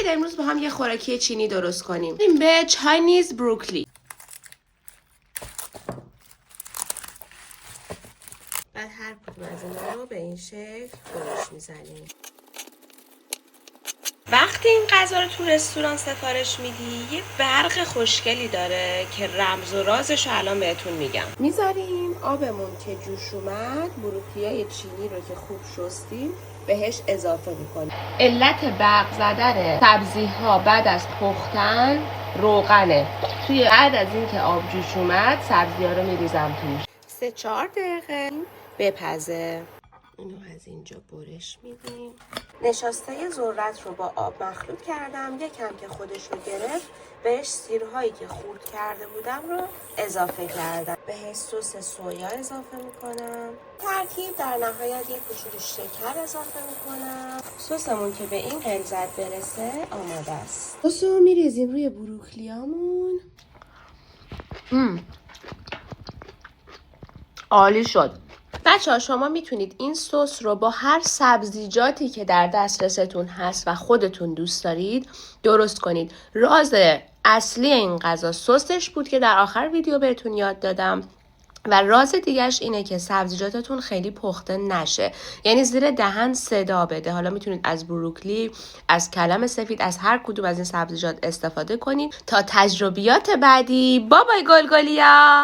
بیایید امروز با هم یه خوراکی چینی درست کنیم. بریم به چاینیز بروکلی. بعد هر کدوم از اینا رو به این شکل برش میزنیم. وقتی این غذا رو تو رستوران سفارش میدی یه برق خوشگلی داره که رمز و رازش رو الان بهتون میگم. میذاریم آبمون که جوش اومد، بروکلیای چینی رو که خوب شستیم بهش اضافه میکنیم. علت برق زدن سبزی ها بعد از پختن روغنه. بعد از این که آب جوش اومد سبزی ها رو میریزم توش. 3-4 دقیقه بپزه. اینو از اینجا برش میدیم. نشاسته ذرت رو با آب مخلوط کردم. یکم که خودش رو گرفت بهش سیرهایی که خورد کرده بودم رو اضافه کردم. بهش سس سویا اضافه میکنم. ترکیب در نهایت یک کوچولو شکر اضافه میکنم. سسمون که به این غلظت برسه آماده است. سس رو میریزیم روی بروکلیامون. عالی شد. بچه‌ها شما میتونید این سس رو با هر سبزیجاتی که در دسترستون هست و خودتون دوست دارید درست کنید. راز اصلی این غذا سسش بود که در آخر ویدیو بهتون یاد دادم. و راز دیگهش اینه که سبزیجاتتون خیلی پخته نشه، یعنی زیر دهن صدا بده. حالا میتونید از بروکلی، از کلم سفید، از هر کدوم از این سبزیجات استفاده کنید. تا تجربیات بعدی، بابای گلگلیا.